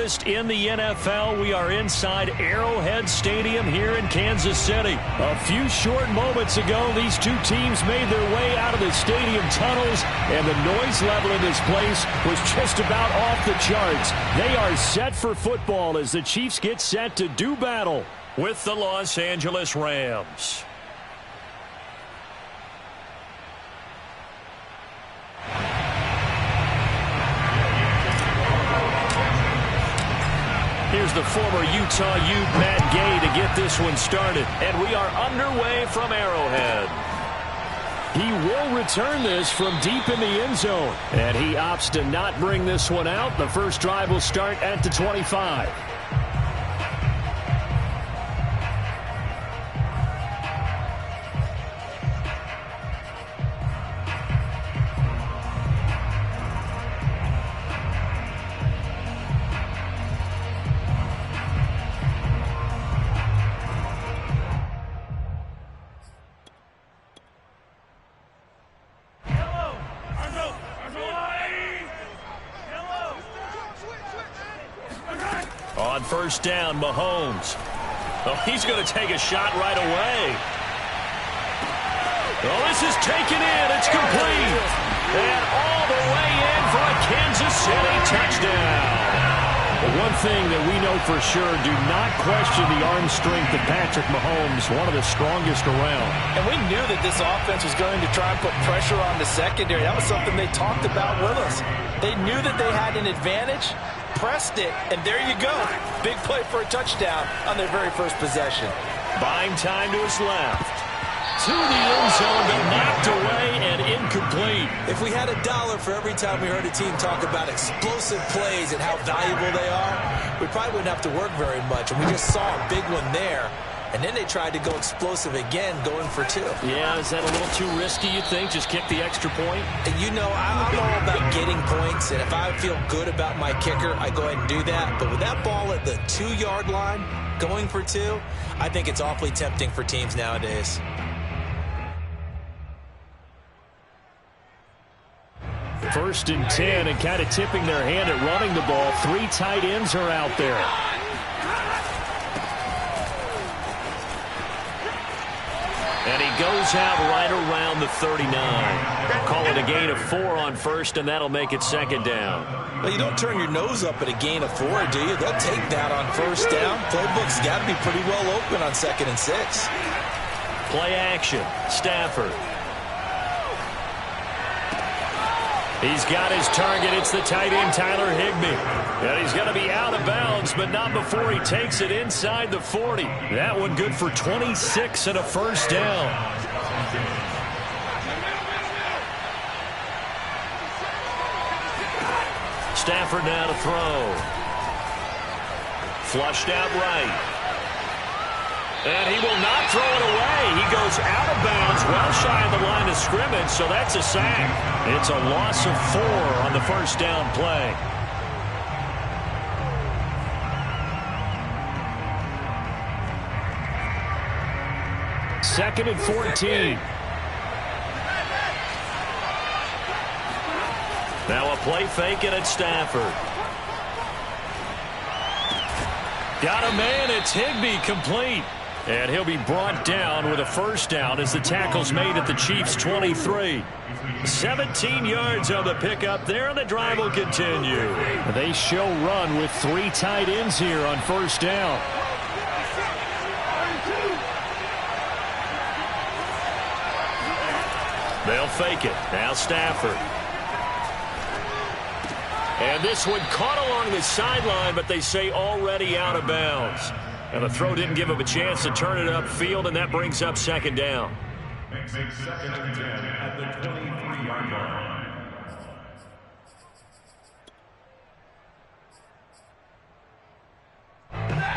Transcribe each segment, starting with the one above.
latest in the NFL. We are inside Arrowhead Stadium here in Kansas City. A few short moments ago, these two teams made their way out of the stadium tunnels, and the noise level in this place was just about off the charts. They are set for football as the Chiefs get set to do battle with the Los Angeles Rams. Here's the former Utah Ute, Matt Gay, to get this one started. And we are underway from Arrowhead. He will return this from deep in the end zone. And he opts to not bring this one out. The first drive will start at the 25. On first down, Mahomes. Oh, he's going to take a shot right away. Oh, this is taken in. It's complete. And all the way in for a Kansas City touchdown. One thing that we know for sure, do not question the arm strength of Patrick Mahomes, one of the strongest around. And we knew that this offense was going to try and put pressure on the secondary. That was something they talked about with us. They knew that they had an advantage, pressed it, and there you go. Big play for a touchdown on their very first possession. Buying time to his left. To the end zone, but knocked away and incomplete. If we had $1 for every time we heard a team talk about explosive plays and how valuable they are, we probably wouldn't have to work very much. And we just saw a big one there. And then they tried to go explosive again, going for 2. Yeah, is that a little too risky, you think? Just kick the extra point? You know, I'm all about getting points, and if I feel good about my kicker, I go ahead and do that. But with that ball at the 2-yard line, going for 2, I think it's awfully tempting for teams nowadays. First and 10, and kind of tipping their hand at running the ball. 3 tight ends are out there. And he goes out right around the 39. Call it a gain of 4 on first, and that'll make it second down. Well, you don't turn your nose up at a gain of 4, do you? They'll take that on first down. Playbook's got to be pretty well open on 2nd and 6. Play action. Stafford. He's got his target. It's the tight end, Tyler Higbee. And he's going to be out of bounds, but not before he takes it inside the 40. That one good for 26 and a first down. Stafford now to throw. Flushed out right. And he will not throw it away. He goes out of bounds, well shy of the line of scrimmage, so that's a sack. It's a loss of 4 on the first down play. Second and 14. Now a play fake it at Stafford. Got a man, it's Higbee, complete. And he'll be brought down with a first down as the tackle's made at the Chiefs' 23. 17 yards on the pickup there, and the drive will continue. They show run with 3 tight ends here on first down. They'll fake it. Now Stafford. And this one caught along the sideline, but they say already out of bounds. And the throw didn't give him a chance to turn it upfield, and that brings up second down. Second and 10 at the 23-yard line.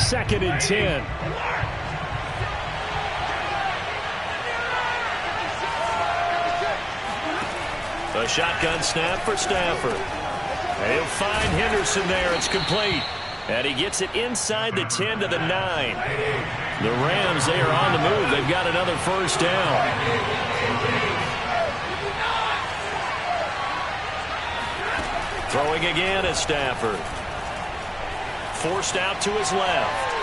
Second and 10. A shotgun snap for Stafford. He'll find Henderson there. It's complete. And he gets it inside the 10 to the 9. The Rams, they are on the move. They've got another first down. Throwing again at Stafford. forced out to his left.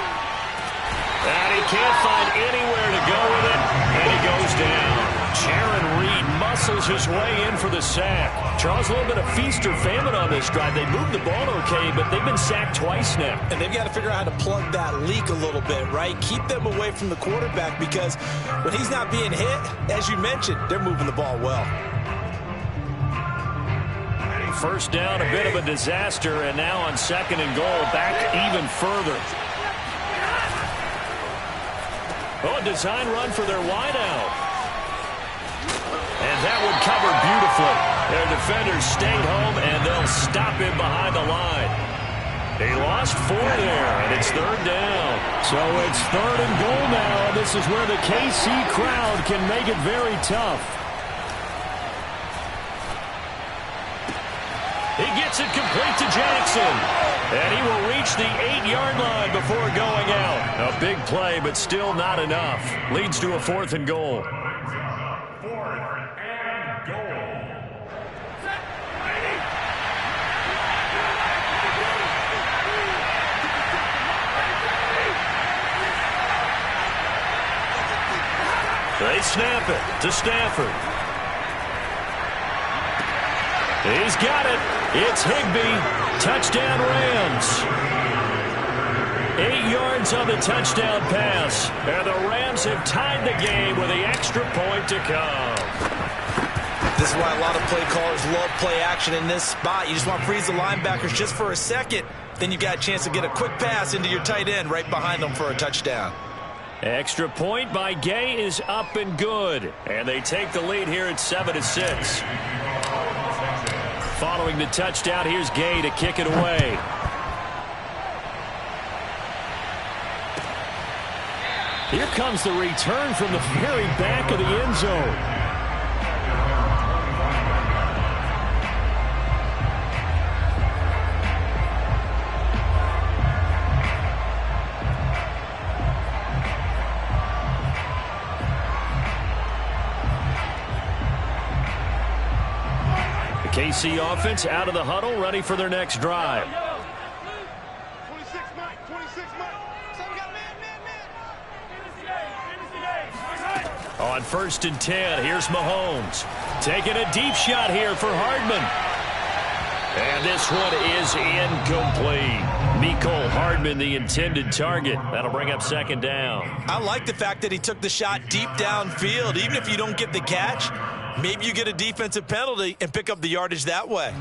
And he can't find anywhere to go with it, and he goes down. Jaron Reed muscles his way in for the sack. Charles, a little bit of feast or famine on this drive. They moved the ball okay, but they've been sacked twice now. And they've got to figure out how to plug that leak a little bit, right? Keep them away from the quarterback, because when he's not being hit, as you mentioned, they're moving the ball well. First down, a bit of a disaster, and now on 2nd and goal, back even further. Oh, a design run for their wideout. And that one covered beautifully. Their defenders stayed home, and they'll stop him behind the line. He lost 4 there, and it's 3rd down. So it's 3rd and goal now, and this is where the KC crowd can make it very tough. He gets it complete to Jackson. And he will reach the 8-yard line before going out. A big play, but still not enough. Leads to a 4th and goal. 4th and goal. They snap it to Stafford. He's got it. It's Higbee. Touchdown Rams. 8 yards on the touchdown pass. And the Rams have tied the game with the extra point to come. This is why a lot of play callers love play action in this spot. You just want to freeze the linebackers just for a second. Then you got a chance to get a quick pass into your tight end right behind them for a touchdown. Extra point by Gay is up and good. And they take the lead here at 7-6. Following the touchdown, here's Gay to kick it away. Here comes the return from the very back of the end zone. KC offense out of the huddle, ready for their next drive. 26 Mike, 26 Mike. On 1st and 10, here's Mahomes. Taking a deep shot here for Hardman. And this one is incomplete. Mecole Hardman, the intended target. That'll bring up 2nd down. I like the fact that he took the shot deep downfield. Even if you don't get the catch, maybe you get a defensive penalty and pick up the yardage that way.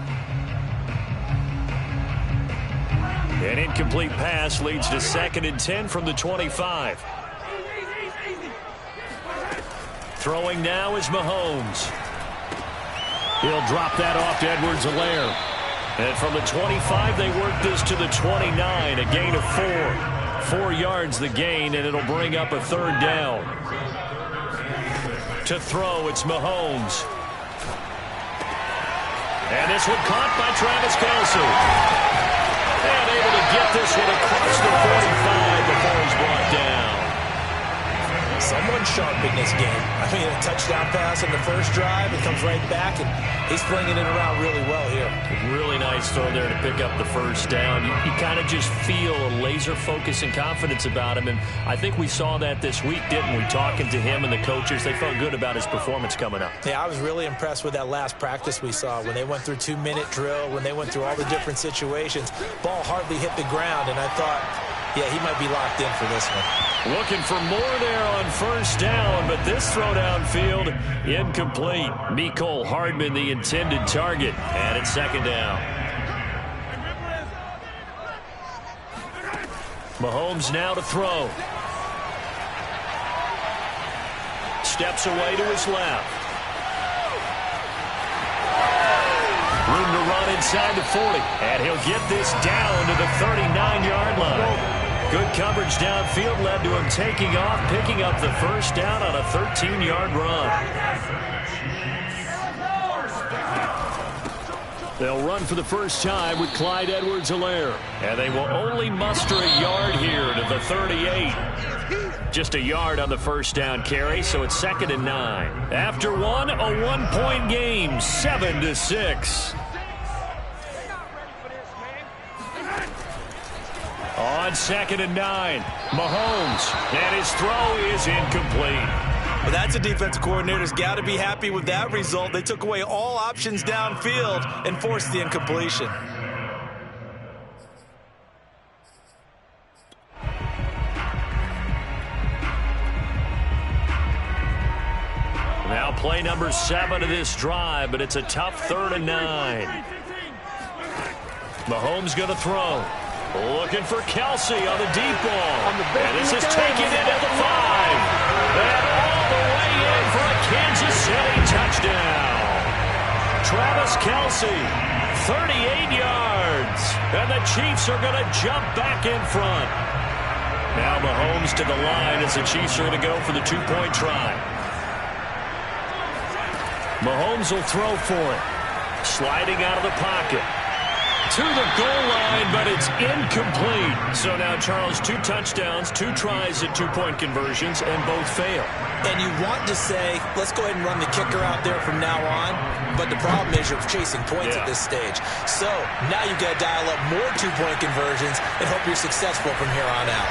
An incomplete pass leads to 2nd and 10 from the 25. Throwing now is Mahomes. He'll drop that off to Edwards-Helaire. And from the 25, they work this to the 29, a gain of 4. 4 yards the gain, and it'll bring up a 3rd down. To throw, it's Mahomes. And this one caught by Travis Kelce. And able to get this one across the 45 before he's brought down. Someone sharp in this game. I mean, a touchdown pass in the first drive. It comes right back, and he's flinging it around really well here. Really nice throw there to pick up the 1st down. You kind of just feel a laser focus and confidence about him, and I think we saw that this week, didn't we? Talking to him and the coaches, they felt good about his performance coming up. Yeah, I was really impressed with that last practice we saw when they went through 2-minute drill, when they went through all the different situations. Ball hardly hit the ground, and I thought, yeah, he might be locked in for this one. Looking for more there on 1st down, but this throw downfield incomplete. Mecole Hardman, the intended target, and it's 2nd down. Mahomes now to throw. Steps away to his left. Room to run inside the 40, and he'll get this down to the 39-yard line. Good coverage downfield led to him taking off, picking up the 1st down on a 13-yard run. They'll run for the first time with Clyde Edwards-Helaire. And they will only muster a yard here to the 38. Just a yard on the 1st down carry, so it's 2nd and 9. After one, a 1-point game, 7-6. on 2nd and 9. Mahomes, and his throw is incomplete. Well, that's a defensive coordinator's got to be happy with that result. They took away all options downfield and forced the incompletion. Now play number 7 of this drive, but it's a tough 3rd and 9. Mahomes going to throw. Looking for Kelsey on the deep ball. And this is taken in at the 5. And all the way in for a Kansas City touchdown. Travis Kelsey, 38 yards. And the Chiefs are going to jump back in front. Now Mahomes to the line as the Chiefs are going to go for the 2-point try. Mahomes will throw for it. Sliding out of the pocket. To the goal line, but it's incomplete. So now, Charles, 2 touchdowns, 2 tries at 2-point conversions, and both fail. And you want to say, let's go ahead and run the kicker out there from now on. But the problem is you're chasing points at this stage. So now you've got to dial up more 2-point conversions and hope you're successful from here on out.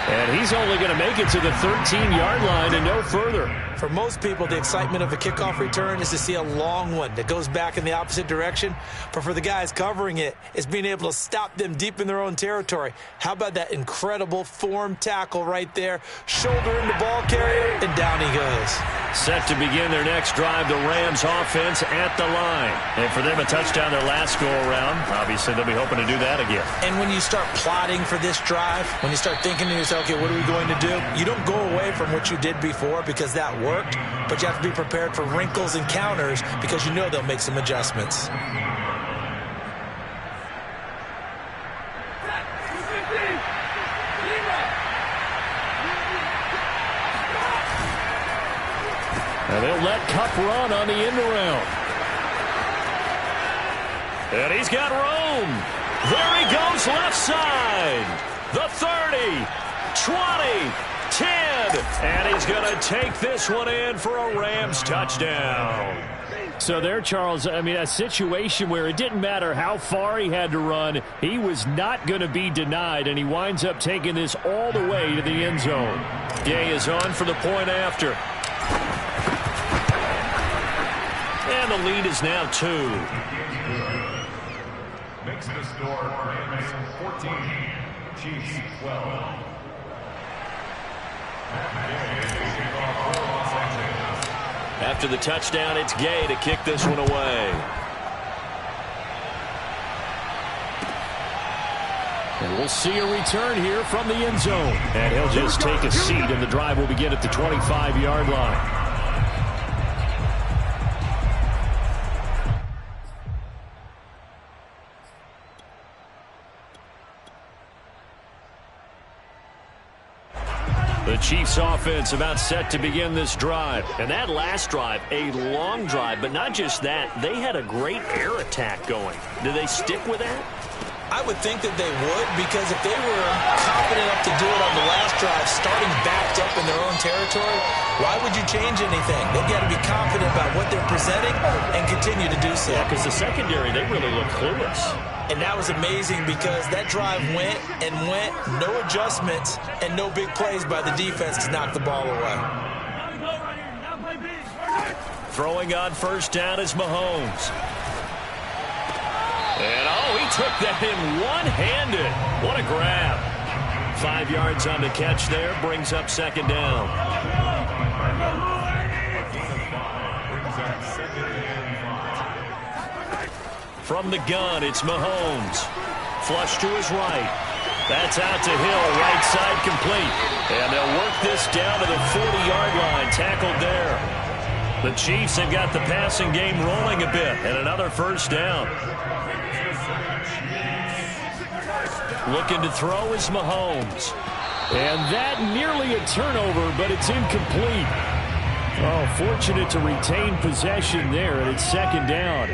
And he's only going to make it to the 13-yard line and no further. For most people, the excitement of a kickoff return is to see a long one that goes back in the opposite direction. But for the guys covering it, it's being able to stop them deep in their own territory. How about that incredible form tackle right there? Shoulder in the ball carrier, and down he goes. Set to begin their next drive, the Rams offense at the line. And for them, a touchdown their last go-around. Obviously, they'll be hoping to do that again. And when you start plotting for this drive, when you start thinking to yourself, okay, what are we going to do? You don't go away from what you did before because that worked, but you have to be prepared for wrinkles and counters because you know they'll make some adjustments. And they'll let Kupp run on the end around. And he's got room. There he goes left side. The 30, 20, 10. And he's going to take this one in for a Rams touchdown. So there, Charles, I mean, a situation where it didn't matter how far he had to run. He was not going to be denied, and he winds up taking this all the way to the end zone. Gay is on for the point after. And the lead is now 2. Makes the score Rams 14, Chiefs 12. After the touchdown, it's Gay to kick this one away. And we'll see a return here from the end zone. And he'll just take a seat, and the drive will begin at the 25-yard line. The Chiefs offense about set to begin this drive. And that last drive, a long drive, but not just that. They had a great air attack going. Do they stick with that? I would think that they would, because if they were confident enough to do it on the last drive, starting backed up in their own territory, why would you change anything? They've got to be confident about what they're presenting and continue to do so. Yeah, because the secondary, they really look clueless. And that was amazing because that drive went and went, no adjustments, and no big plays by the defense to knock the ball away. Throwing on first down is Mahomes. And, oh, he took that in one-handed. What a grab. 5 yards on the catch there, brings up second down. From the gun, it's Mahomes. Flush to his right. That's out to Hill, right side complete. And they'll work this down to the 40-yard line, tackled there. The Chiefs have got the passing game rolling a bit, and another first down. Looking to throw is Mahomes. And that nearly a turnover, but it's incomplete. Oh, fortunate to retain possession there, and it's second down.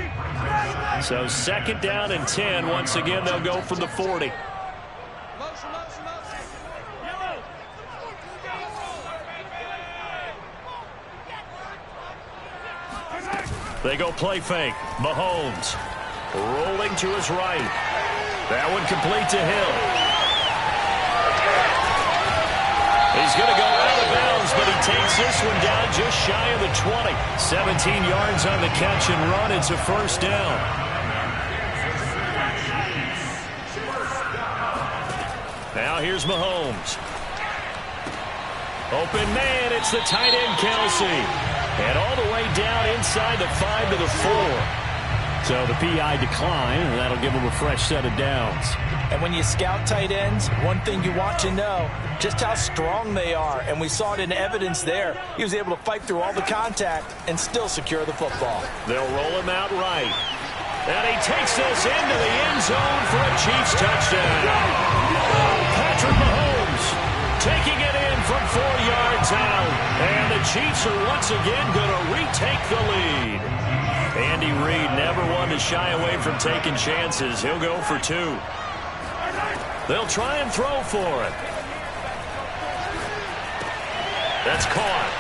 So second down and 10. Once again, they'll go from the 40. They go play fake. Mahomes rolling to his right. That one complete to Hill. He's going to go out of bounds, but he takes this one down just shy of the 20. 17 yards on the catch and run. It's a first down. Now here's Mahomes. Open man, it's the tight end Kelsey. And all the way down inside the 5 to the 4. So the PI decline, and that'll give him a fresh set of downs. And when you scout tight ends, one thing you want to know, just how strong they are. And we saw it in evidence there. He was able to fight through all the contact and still secure the football. They'll roll him out right. And he takes this into the end zone for a Chiefs touchdown. Patrick Mahomes taking it in from 4 yards out. And the Chiefs are once again going to retake the lead. Andy Reid never one to shy away from taking chances. He'll go for 2. They'll try and throw for it. That's caught.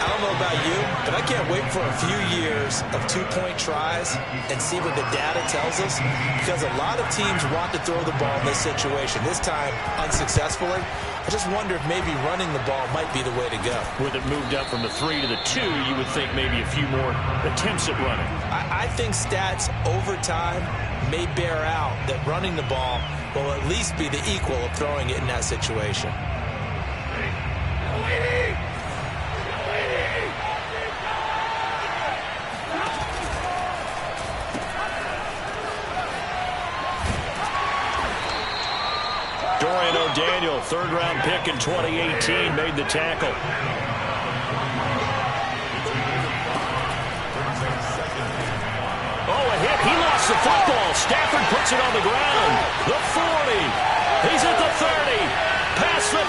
I don't know about you, but I can't wait for a few years of 2-point tries and see what the data tells us, because a lot of teams want to throw the ball in this situation. This time, unsuccessfully. I just wonder if maybe running the ball might be the way to go. With it moved up from the 3 to the 2, you would think maybe a few more attempts at running. I think stats over time may bear out that running the ball will at least be the equal of throwing it in that situation. Dorian O'Daniel, third-round pick in 2018, made the tackle. Oh, a hit. He lost the football. Stafford puts it on the ground. The 40. He's at the 30. Past the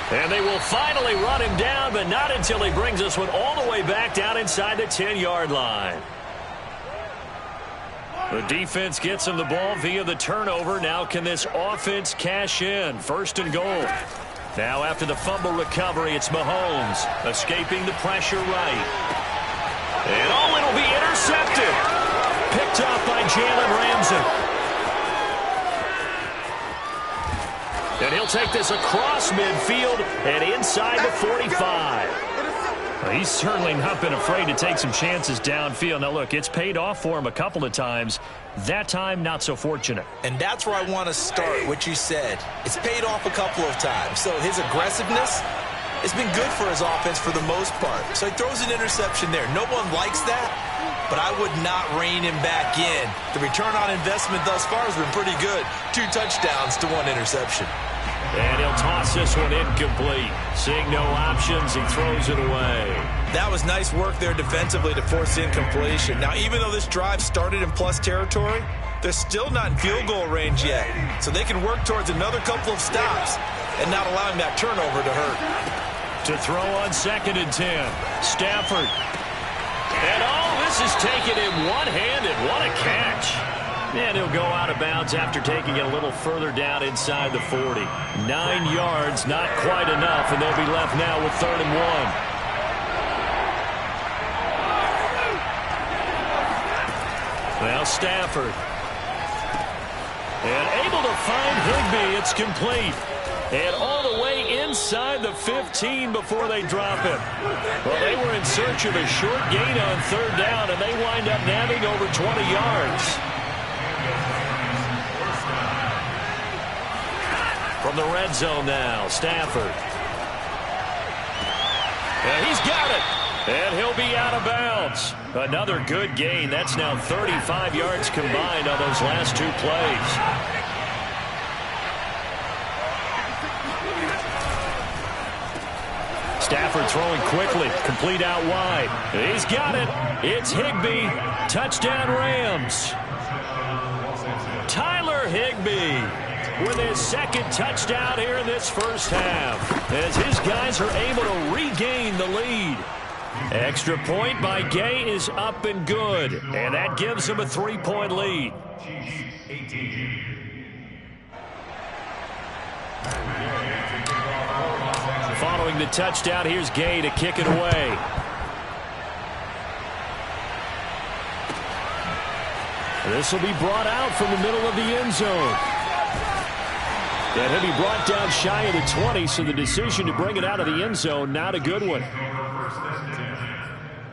20. And they will finally run him down, but not until he brings this one all the way back down inside the 10-yard line. The defense gets him the ball via the turnover. Now can this offense cash in? First and goal. Now after the fumble recovery, it's Mahomes escaping the pressure right. And oh, it'll be intercepted. Picked up by Jalen Ramsey. And he'll take this across midfield and inside the 45. Well, he's certainly not been afraid to take some chances downfield. Now, look, it's paid off for him a couple of times. That time, not so fortunate. And that's where I want to start, what you said. It's paid off a couple of times. So his aggressiveness has been good for his offense for the most part. So he throws an interception there. No one likes that, but I would not rein him back in. The return on investment thus far has been pretty good. 2 touchdowns to 1 interception. And he'll toss this one incomplete. Seeing no options, he throws it away. That was nice work there defensively to force incompletion. Now, even though this drive started in plus territory, they're still not in field goal range yet. So they can work towards another couple of stops and not allowing that turnover to hurt. To throw on 2nd and 10. Stafford. And oh, this is taken in one-handed. What a catch. And he'll go out of bounds after taking it a little further down inside the 40. 9 yards, not quite enough, and they'll be left now with 3rd and 1. Now Stafford. And able to find Higbee. It's complete. And all the way inside the 15 before they drop it. Well, they were in search of a short gain on 3rd down, and they wind up nabbing over 20 yards. From the red zone now, Stafford. And he's got it. And he'll be out of bounds. Another good gain. That's now 35 yards combined on those last 2 plays. Stafford throwing quickly. Complete out wide. He's got it. It's Higbee. Touchdown Rams. Tyler Higbee with his 2nd touchdown here in this first half, as his guys are able to regain the lead. Extra point by Gay is up and good, and that gives him a 3-point lead. Following the touchdown, here's Gay to kick it away. This will be brought out from the middle of the end zone. And he'll be brought down shy of the 20, so the decision to bring it out of the end zone, not a good one.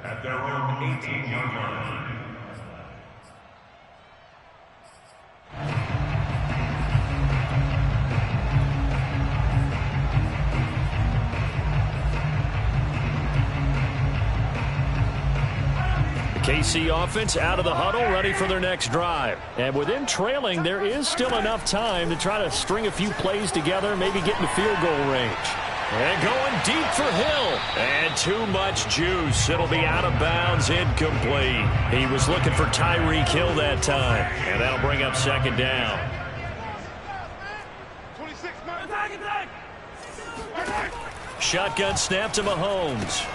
At their own 18-yard line. KC offense out of the huddle, ready for their next drive. And within trailing, there is still enough time to try to string a few plays together, maybe get in the field goal range. And going deep for Hill. And too much juice. It'll be out of bounds, incomplete. He was looking for Tyreek Hill that time. And that'll bring up second down. Shotgun snap to Mahomes.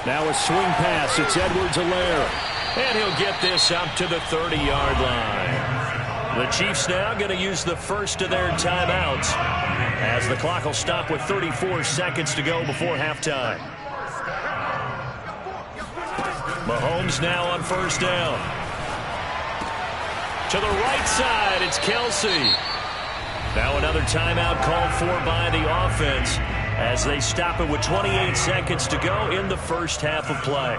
Now a swing pass. It's Edwards-Helaire. And he'll get this up to the 30-yard line. The Chiefs now going to use the first of their timeouts as the clock will stop with 34 seconds to go before halftime. Mahomes now on first down. To the right side, it's Kelsey. Now another timeout called for by the offense as they stop it with 28 seconds to go in the first half of play.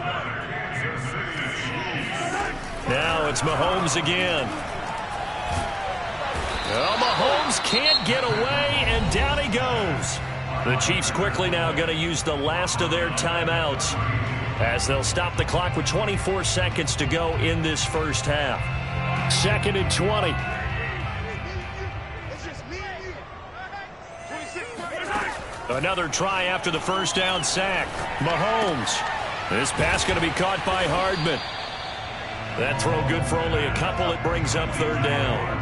Now it's Mahomes again. Oh, Mahomes can't get away, and down he goes. The Chiefs quickly now going to use the last of their timeouts as they'll stop the clock with 24 seconds to go in this first half. 2nd and 20. Another try after the first down sack. Mahomes. This pass going to be caught by Hardman. That throw good for only a couple. It brings up third down.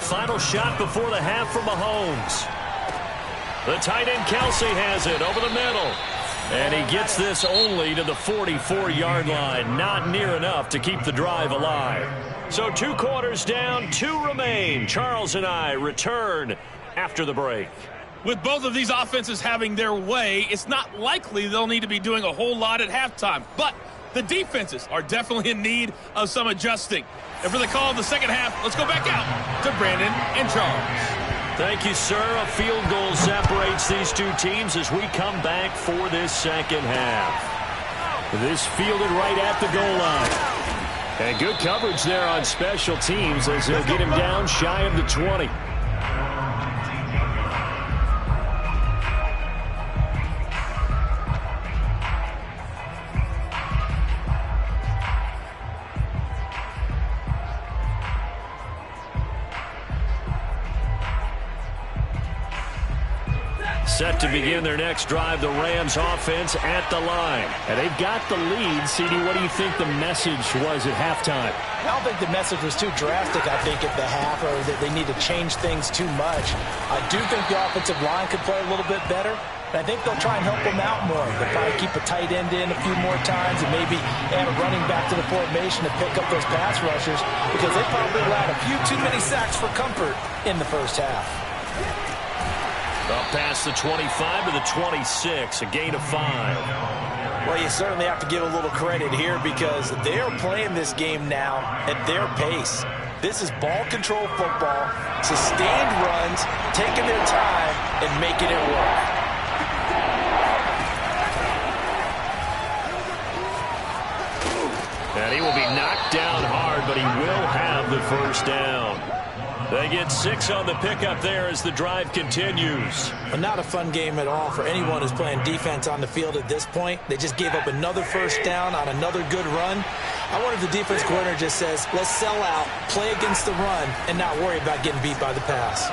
Final shot before the half for Mahomes. The tight end Kelsey has it over the middle. And he gets this only to the 44-yard line. Not near enough to keep the drive alive. So 2 quarters down, 2 remain. Charles and I return after the break. With both of these offenses having their way, it's not likely they'll need to be doing a whole lot at halftime. But the defenses are definitely in need of some adjusting. And for the call of the second half, let's go back out to Brandon and Charles. Thank you, sir. A field goal separates these two teams as we come back for this second half. This fielded right at the goal line. And good coverage there on special teams as they'll get him down shy of the 20. Set to begin their next drive, the Rams offense at the line. And they've got the lead. CD, what do you think the message was at halftime? I don't think the message was too drastic, I think, at the half, or that they need to change things too much. I do think the offensive line could play a little bit better. And I think they'll try and help them out more. They'll probably keep a tight end in a few more times and maybe add a running back to the formation to pick up those pass rushers because they probably allowed a few too many sacks for comfort in the first half. Up past the 25 to the 26, a gain of 5. Well, you certainly have to give a little credit here because they're playing this game now at their pace. This is ball control football, sustained runs, taking their time and making it work. And he will be knocked down hard, but he will have the first down. They get 6 on the pickup there as the drive continues. But not a fun game at all for anyone who's playing defense on the field at this point. They just gave up another first down on another good run. I wonder if the defense coordinator just says, let's sell out, play against the run, and not worry about getting beat by the pass.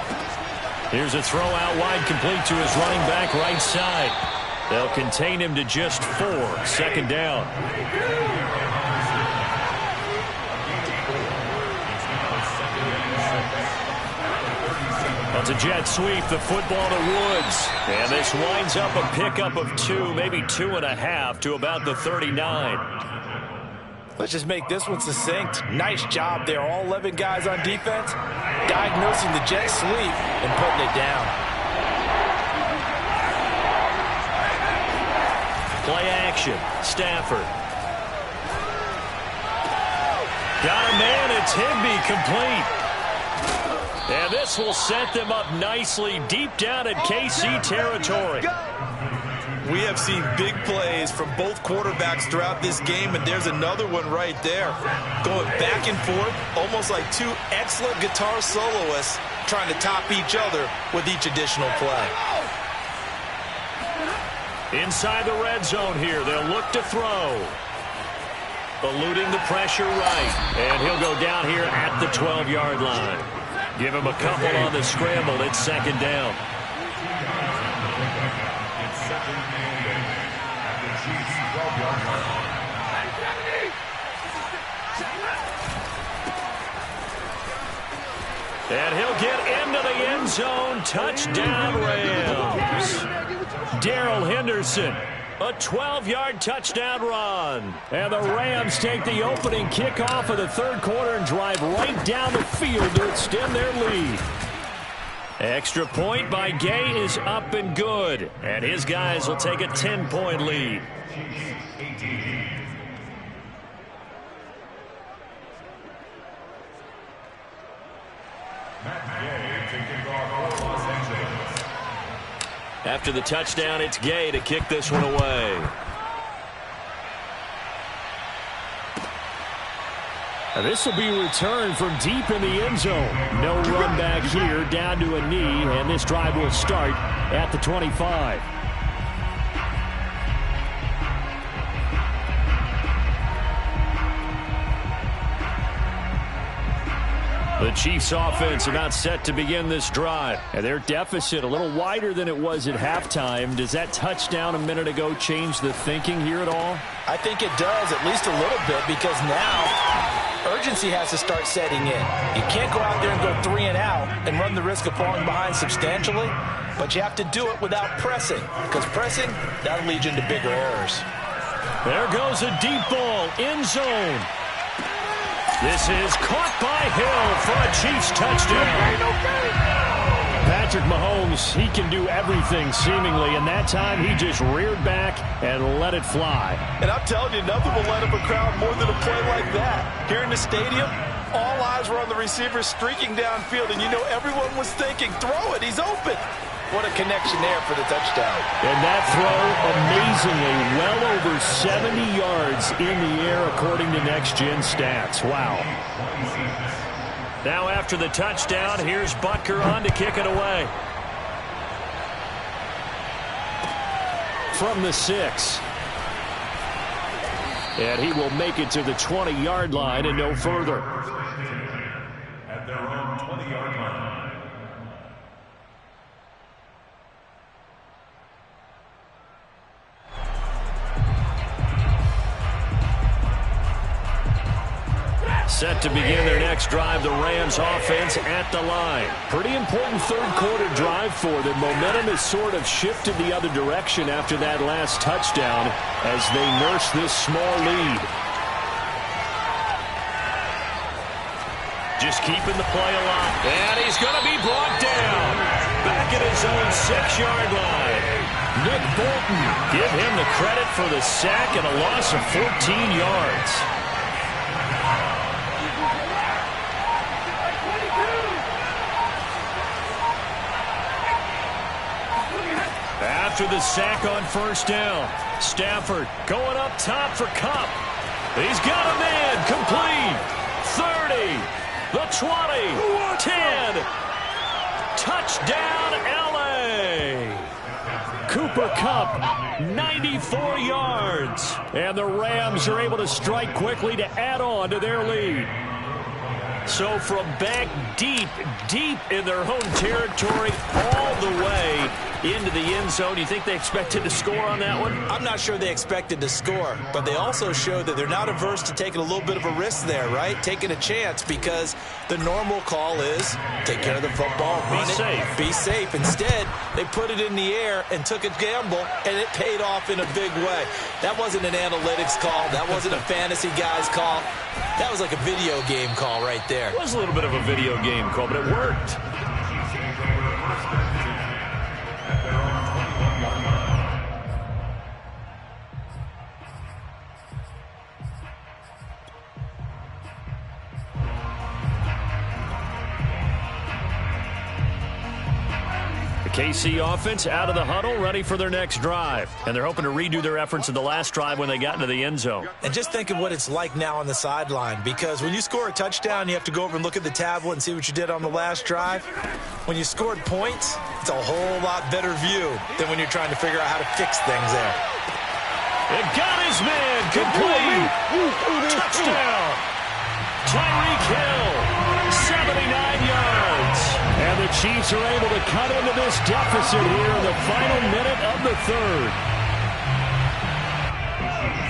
Here's a throw out wide complete to his running back right side. They'll contain him to just 4. Second down. It's a jet sweep, the football to Woods. And this winds up a pickup of 2, maybe 2.5 to about the 39. Let's just make this one succinct. Nice job there. All 11 guys on defense diagnosing the jet sweep and putting it down. Play action. Stafford. Got a man. It's Higbee complete. And this will set them up nicely deep down in KC territory. We have seen big plays from both quarterbacks throughout this game, and there's another one right there. Going back and forth, almost like two excellent guitar soloists trying to top each other with each additional play. Inside the red zone here, they'll look to throw. Eluding the pressure right. And he'll go down here at the 12-yard line. Give him a couple on the scramble. It's second down. And he'll get into the end zone. Touchdown, Rams. Darrell Henderson. A 12-yard touchdown run. And the Rams take the opening kickoff of the third quarter and drive right down the field to extend their lead. Extra point by Gay is up and good. And his guys will take a 10-point lead. After the touchdown, it's Gay to kick this one away. And this will be returned from deep in the end zone. No run back here, down to a knee, and this drive will start at the 25. The Chiefs offense about set to begin this drive. And their deficit a little wider than it was at halftime. Does that touchdown a minute ago change the thinking here at all? I think it does, at least a little bit, because now urgency has to start setting in. You can't go out there and go 3 and out and run the risk of falling behind substantially, but you have to do it without pressing, because pressing, that'll lead you into bigger errors. There goes a deep ball, end zone. This is caught by Hill for a Chiefs touchdown. Patrick Mahomes, he can do everything seemingly, and that time he just reared back and let it fly. And I'm telling you, nothing will let up a crowd more than a play like that. Here in the stadium, all eyes were on the receiver streaking downfield, and you know everyone was thinking, throw it, he's open. What a connection there for the touchdown. And that throw, amazingly, well over 70 yards in the air according to Next Gen Stats. Wow. Now after the touchdown, here's Butker on to kick it away. From the 6. And he will make it to the 20-yard line and no further. At their own 20-yard line. Set to begin their next drive, the Rams offense at the line. Pretty important third quarter drive for them. Momentum has sort of shifted the other direction after that last touchdown as they nurse this small lead. Just keeping the play alive. And he's going to be brought down. Back at his own 6-yard line. Nick Bolton, give him the credit for the sack and a loss of 14 yards. After the sack on first down, Stafford going up top for Kupp. He's got a man, complete. 30, the 20, 10. Touchdown, L.A. Cooper Kupp, 94 yards. And the Rams are able to strike quickly to add on to their lead. So from back deep in their own territory all the way into the end zone, you think they expected to score on that one? I'm not sure they expected to score, but they also showed that they're not averse to taking a little bit of a risk there, right? Taking a chance, because the normal call is take care of the football, run it, be safe. Instead, they put it in the air and took a gamble, and it paid off in a big way. That wasn't an analytics call. That wasn't a fantasy guy's call. That was like a video game call right there. It was a little bit of a video game call, but it worked. KC offense out of the huddle, ready for their next drive. And they're hoping to redo their efforts in the last drive when they got into the end zone. And just think of what it's like now on the sideline, because when you score a touchdown, you have to go over and look at the tablet and see what you did on the last drive. When you scored points, it's a whole lot better view than when you're trying to figure out how to fix things there. It got his man. Complete. Touchdown. Tyreek Hill, 79 yards. And the Chiefs are able to cut into this deficit here in the final minute of the third.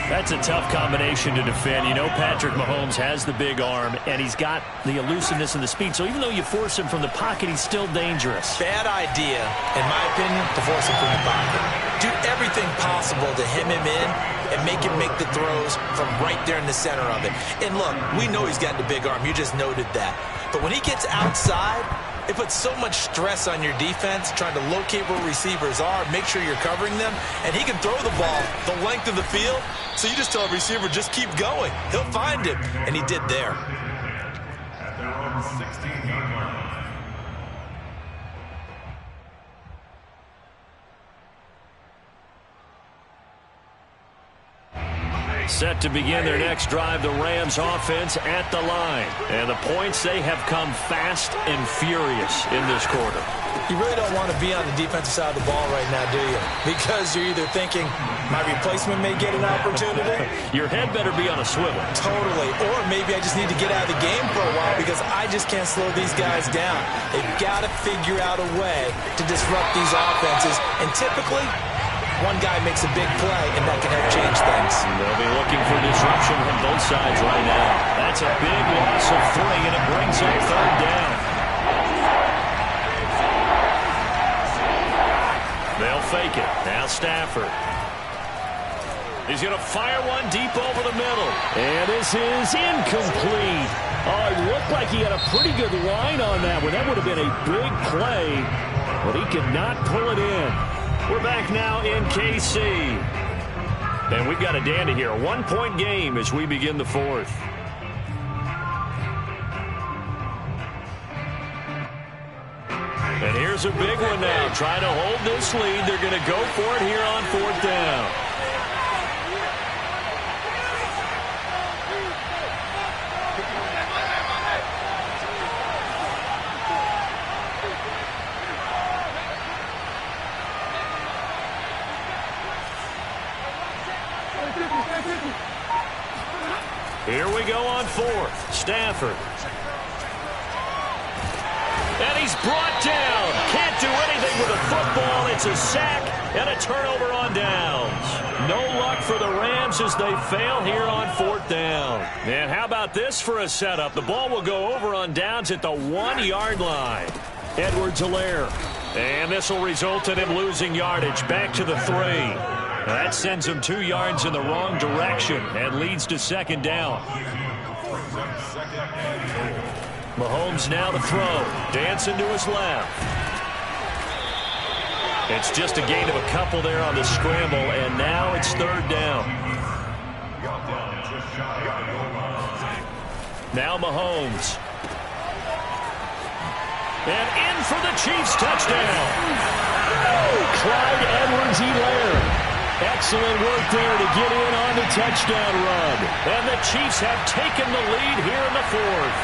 That's a tough combination to defend. You know Patrick Mahomes has the big arm, and he's got the elusiveness and the speed. So even though you force him from the pocket, he's still dangerous. Bad idea, in my opinion, to force him from the pocket. Do everything possible to hem him in and make him make the throws from right there in the center of it. And look, we know he's got the big arm. You just noted that. But when he gets outside, it puts so much stress on your defense trying to locate where receivers are, make sure you're covering them, and he can throw the ball the length of the field, so you just tell a receiver, just keep going. He'll find him, and he did there. At their own 16-yard line. Set to begin their next drive, the Rams offense at the line. And the points, they have come fast and furious in this quarter. You really don't want to be on the defensive side of the ball right now, do you? Because you're either thinking, my replacement may get an opportunity. Your head better be on a swivel. Totally. Or maybe I just need to get out of the game for a while because I just can't slow these guys down. They've got to figure out a way to disrupt these offenses. And typically, one guy makes a big play, and that can help change things. They'll be looking for disruption from both sides right now. That's a big loss of 3, and it brings up third down. They'll fake it. Now Stafford. He's going to fire one deep over the middle. And this is incomplete. Oh, it looked like he had a pretty good line on that one. That would have been a big play, but he could not pull it in. We're back now in KC. And we've got a dandy here. A 1-point game as we begin the fourth. And here's a big one now. Trying to hold this lead. They're going to go for it here on fourth down. Here we go on fourth. Stafford. And he's brought down. Can't do anything with a football. It's a sack and a turnover on downs. No luck for the Rams as they fail here on fourth down. And how about this for a setup? The ball will go over on downs at the 1-yard line. Edwards-Helaire. And this will result in him losing yardage. Back to the 3. That sends him 2 yards in the wrong direction and leads to second down. Mahomes now to throw. Dancing to his left. It's just a gain of a couple there on the scramble, and now it's third down. Now Mahomes. And in for the Chiefs touchdown. Clyde Edwards-Helaire. Excellent work there to get in on the touchdown run. And the Chiefs have taken the lead here in the fourth.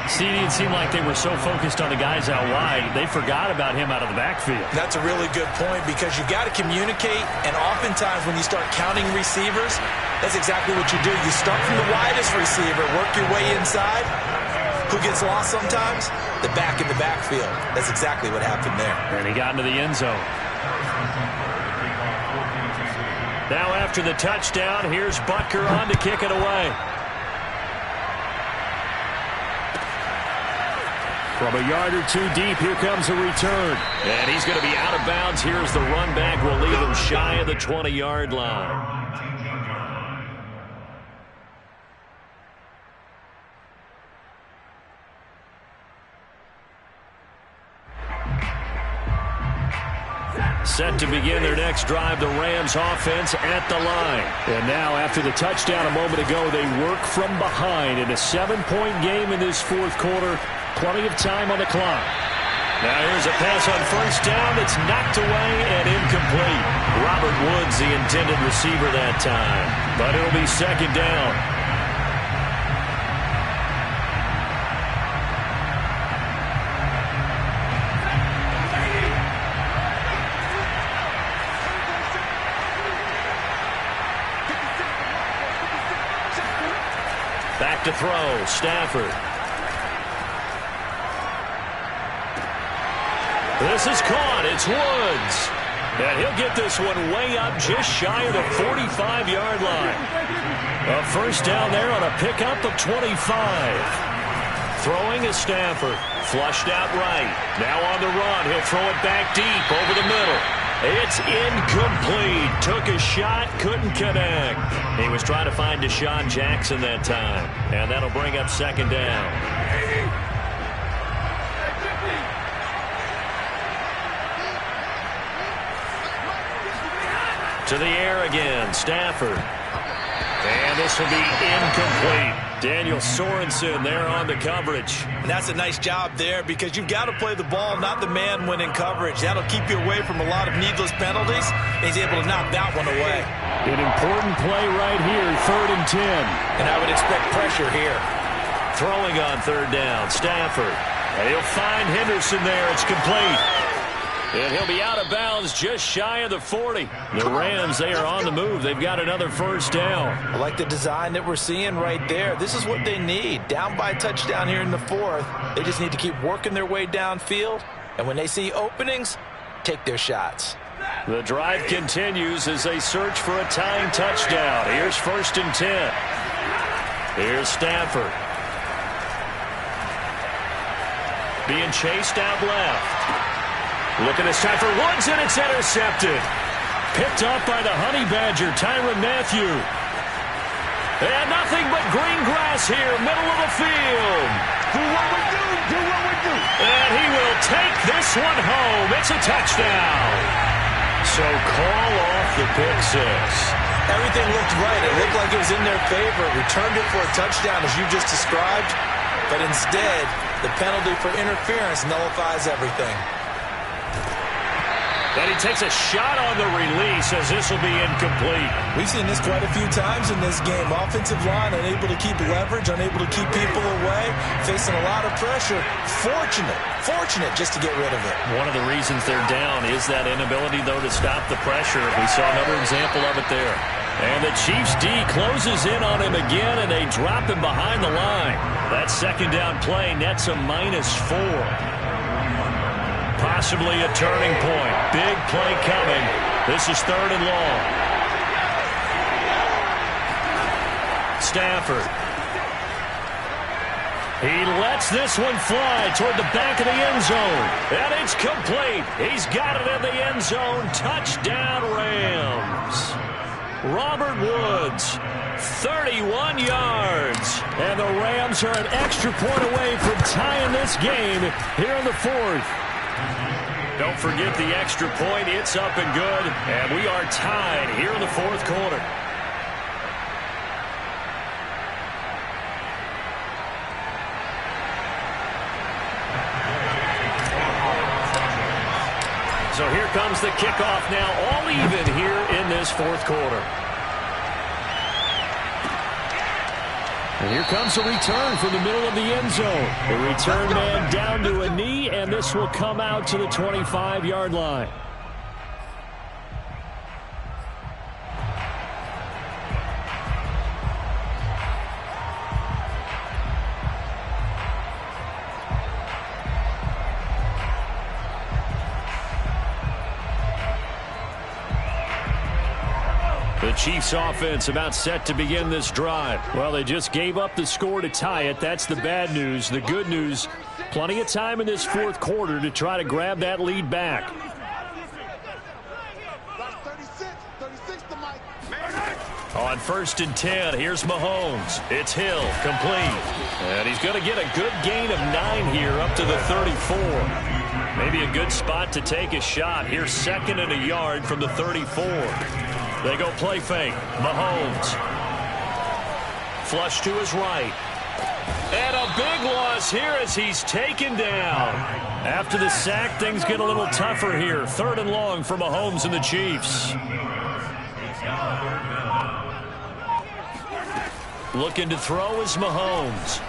CD, it seemed like they were so focused on the guys out wide, they forgot about him out of the backfield. That's a really good point because you got to communicate, and oftentimes when you start counting receivers, that's exactly what you do. You start from the widest receiver, work your way inside. Who gets lost sometimes? The back in the backfield. That's exactly what happened there. And he got into the end zone. Now after the touchdown, here's Butker on to kick it away. From a yard or two deep, here comes a return. And he's going to be out of bounds. Here's the run back. Will leave him shy of the 20-yard line. Set to begin their next drive, the Rams offense at the line. And now after the touchdown a moment ago, they work from behind in a 7-point game in this fourth quarter. Plenty of time on the clock. Now here's a pass on first down that's knocked away and incomplete. Robert Woods, the intended receiver that time. But it'll be second down. Back to throw, Stafford. This is caught. It's Woods. And he'll get this one way up just shy of the 45-yard line. A first down there on a pickup of 25. Throwing is Stafford. Flushed out right. Now on the run. He'll throw it back deep over the middle. It's incomplete. Took a shot, couldn't connect. He was trying to find Deshaun Jackson that time. And that'll bring up second down. To the air again, Stafford. And this will be incomplete. Daniel Sorensen there on the coverage. And that's a nice job there because you've got to play the ball, not the man when in coverage. That'll keep you away from a lot of needless penalties. He's able to knock that one away. An important play right here, 3rd and 10. And I would expect pressure here. Throwing on third down, Stafford. And he'll find Henderson there. It's complete. And he'll be out of bounds just shy of the 40. The Rams, they are on the move. They've got another first down. I like the design that we're seeing right there. This is what they need. Down by a touchdown here in the 4th. They just need to keep working their way downfield. And when they see openings, take their shots. The drive continues as they search for a tying touchdown. Here's 1st and 10. Here's Stafford. Being chased out left. Looking this time for Woods, and it's intercepted. Picked up by the Honey Badger, Tyrann Mathieu. And nothing but green grass here, middle of the field. Do what we do, do what we do. And he will take this one home. It's a touchdown. So call off the pick six. Everything looked right. It looked like it was in their favor. Returned it for a touchdown, as you just described. But instead, the penalty for interference nullifies everything. And he takes a shot on the release as this will be incomplete. We've seen this quite a few times in this game. Offensive line unable to keep leverage, unable to keep people away, facing a lot of pressure. Fortunate just to get rid of it. One of the reasons they're down is that inability, though, to stop the pressure. We saw another example of it there. And the Chiefs' D closes in on him again, and they drop him behind the line. That second down play nets a -4. Possibly a turning point. Big play coming. This is 3rd and long. Stafford. He lets this one fly toward the back of the end zone. And it's complete. He's got it in the end zone. Touchdown, Rams. Robert Woods, 31 yards. And the Rams are an extra point away from tying this game here in the 4th. Don't forget the extra point. It's up and good. And we are tied here in the 4th quarter. So here comes the kickoff now, all even here in this 4th quarter. And here comes a return from the middle of the end zone. The return man down to a knee, and this will come out to the 25-yard line. The Chiefs offense about set to begin this drive. Well, they just gave up the score to tie it. That's the bad news. The good news, plenty of time in this 4th quarter to try to grab that lead back. On 1st and 10, here's Mahomes. It's Hill, complete. And he's going to get a good gain of 9 here up to the 34. Maybe a good spot to take a shot. Here's 2nd and a yard from the 34. They go play fake. Mahomes. Flush to his right. And a big loss is here as he's taken down. After the sack, things get a little tougher here. 3rd and long for Mahomes and the Chiefs. Looking to throw is Mahomes.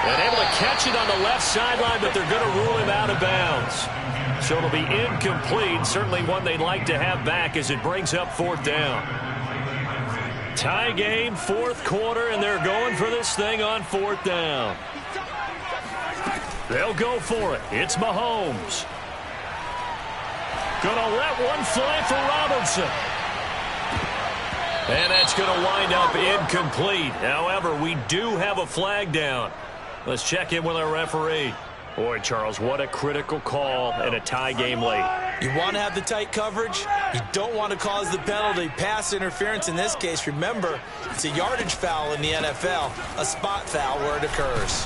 And able to catch it on the left sideline, but they're going to rule him out of bounds. So it'll be incomplete. Certainly one they'd like to have back as it brings up 4th down. Tie game, 4th quarter, and they're going for this thing on 4th down. They'll go for it. It's Mahomes. Gonna let one fly for Robinson. And that's going to wind up incomplete. However, we do have a flag down. Let's check in with our referee. Boy, Charles, what a critical call in a tie game late. You want to have the tight coverage. You don't want to cause the penalty. Pass interference in this case. Remember, it's a yardage foul in the NFL, a spot foul where it occurs.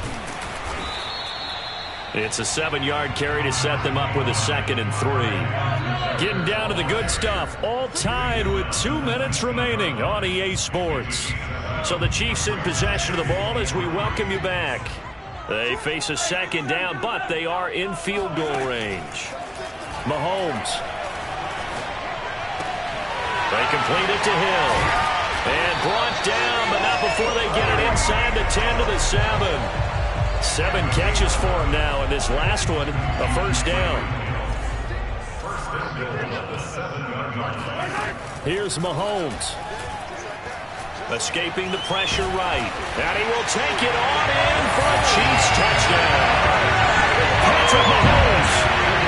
It's a 7-yard carry to set them up with a 2nd and 3. Getting down to the good stuff. All tied with 2 minutes remaining on EA Sports. So the Chiefs in possession of the ball as we welcome you back. They face a 2nd down, but they are in field goal range. Mahomes. They complete it to Hill. And brought down, but not before they get it inside the 10 to the 7. 7 catches for him now, and this last one, a 1st down. Here's Mahomes. Escaping the pressure right. And he will take it on in for a Chiefs touchdown. Patrick Mahomes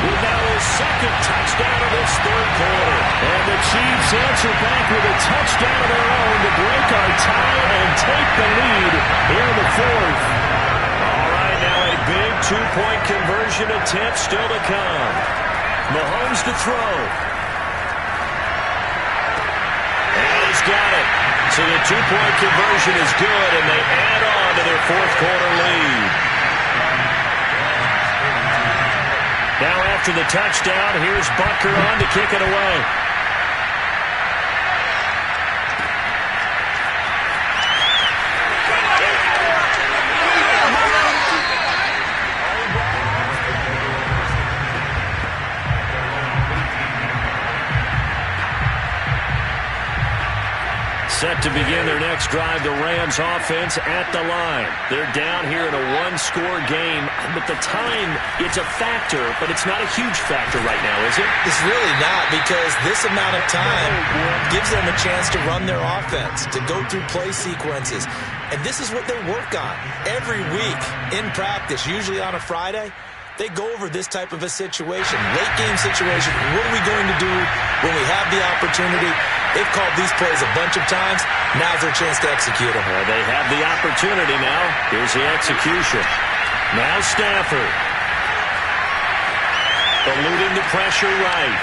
with now his 2nd touchdown of this 3rd quarter. And the Chiefs answer back with a touchdown of their own to break our tie and take the lead here in the 4th. All right, now a big 2-point conversion attempt still to come. Mahomes to throw. And he's got it. So the 2-point conversion is good, and they add on to their 4th quarter lead. Now after the touchdown, here's Butker on to kick it away. Set to begin their next drive, the Rams offense at the line. They're down here in a 1-score game, but the time, it's a factor, but it's not a huge factor right now, is it? It's really not, because this amount of time gives them a chance to run their offense, to go through play sequences. And this is what they work on every week in practice, usually on a Friday. They go over this type of a situation, late game situation. What are we going to do when we have the opportunity? They've called these plays a bunch of times. Now's their chance to execute them. Well, they have the opportunity now. Here's the execution. Now Stafford. Eluding the pressure right.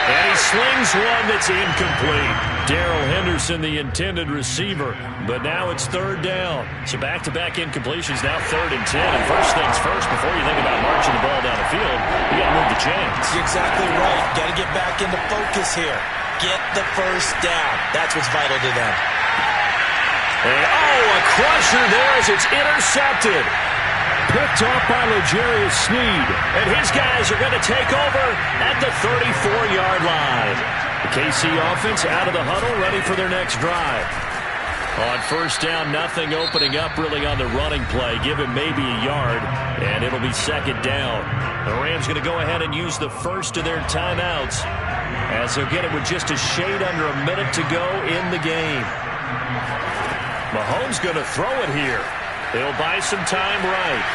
And he slings one that's incomplete. Darrell Henderson, the intended receiver. But now it's 3rd down. So back-to-back incompletions, now 3rd and 10. And first things first, before you think about marching the ball down the field, you got to move the chains. You're exactly right. Got to get back into focus here. Get the first down. That's what's vital to them. And, a crusher there as it's intercepted. Picked off by L'Jarius Sneed. And his guys are going to take over at the 34-yard line. The KC offense out of the huddle, ready for their next drive. On 1st down, nothing opening up really on the running play. Give him maybe a yard, and it'll be 2nd down. The Rams going to go ahead and use the first of their timeouts as they'll get it with just a shade under a minute to go in the game. Mahomes going to throw it here. He'll buy some time right.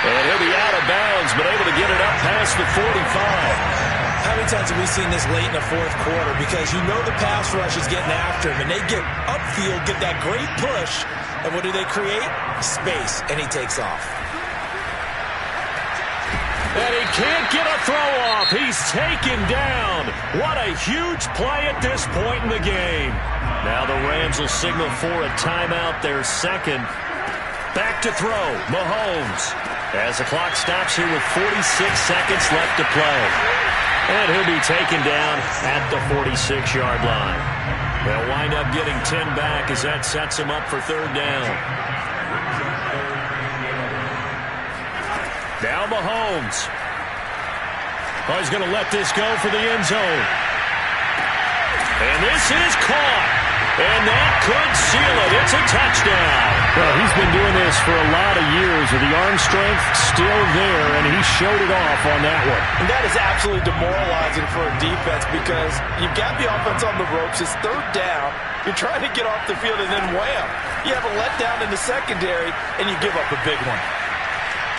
And he'll be out of bounds, but able to get it up past the 45. How many times have we seen this late in the 4th quarter? Because you know the pass rush is getting after him, and they get upfield, get that great push, and what do they create? Space, and he takes off. And he can't get a throw off. He's taken down. What a huge play at this point in the game. Now the Rams will signal for a timeout, their 2nd. Back to throw, Mahomes. As the clock stops here with 46 seconds left to play. And he'll be taken down at the 46-yard line. They'll wind up getting 10 back as that sets them up for third down. Now Mahomes. Oh, he's going to let this go for the end zone. And this is caught. And that could seal it. It's a touchdown. Well, he's been doing this for a lot of years with the arm strength still there, and he showed it off on that one. And that is absolutely demoralizing for a defense because you've got the offense on the ropes. It's third down. You're trying to get off the field, and then wham. You have a letdown in the secondary, and you give up a big one.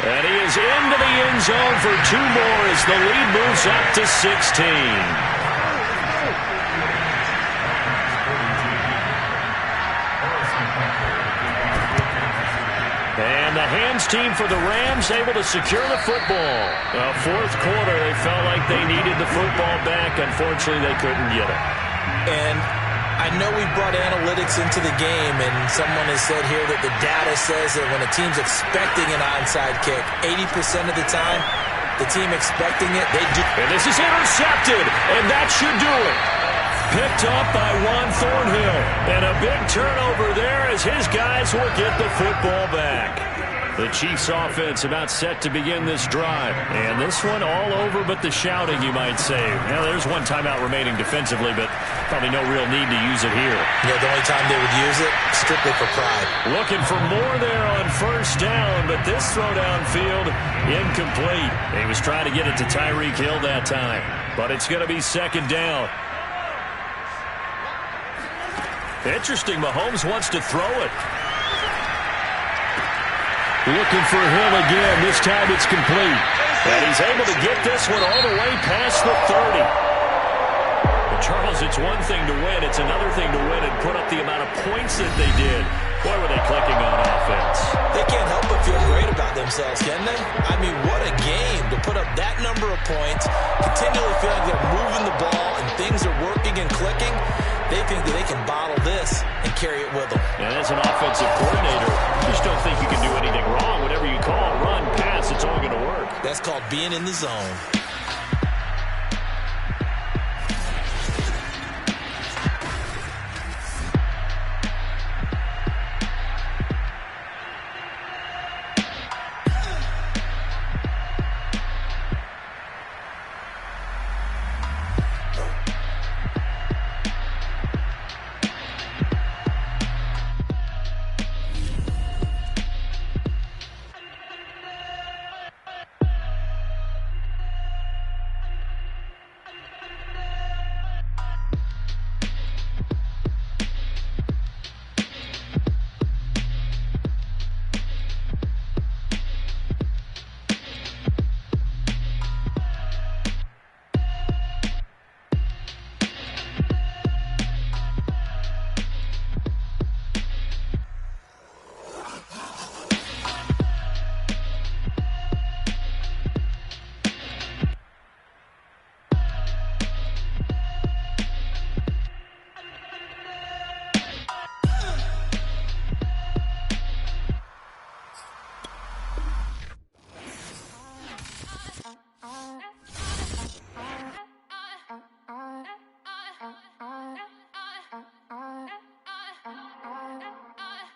And he is into the end zone for 2 more as the lead moves up to 16. And the hands team for the Rams able to secure the football. Fourth quarter, they felt like they needed the football back. Unfortunately, they couldn't get it. And I know we brought analytics into the game, and someone has said here that the data says that when a team's expecting an onside kick, 80% of the time, the team expecting it, they do. And this is intercepted, and that should do it. Picked up by Juan Thornhill. And a big turnover there as his guys will get the football back. The Chiefs offense about set to begin this drive. And this one all over but the shouting, you might say. Now, there's one timeout remaining defensively, but probably no real need to use it here. Yeah, the only time they would use it, strictly for pride. Looking for more there on first down, but this throw downfield, incomplete. He was trying to get it to Tyreek Hill that time. But it's going to be second down. Interesting, Mahomes wants to throw it. Looking for Hill again. This time it's complete. And he's able to get this one all the way past the 30. But Charles, it's one thing to win. It's another thing to win and put up the amount of points that they did. Boy, were they clicking on offense. They can't help but feel great about themselves, can they? I mean, what a game to put up that number of points, continually feel like they're moving the ball and things are working and clicking. They think that they can bottle this and carry it with them. And as an offensive coordinator, you just don't think you can do anything wrong. Whatever you call, run, pass, it's all going to work. That's called being in the zone.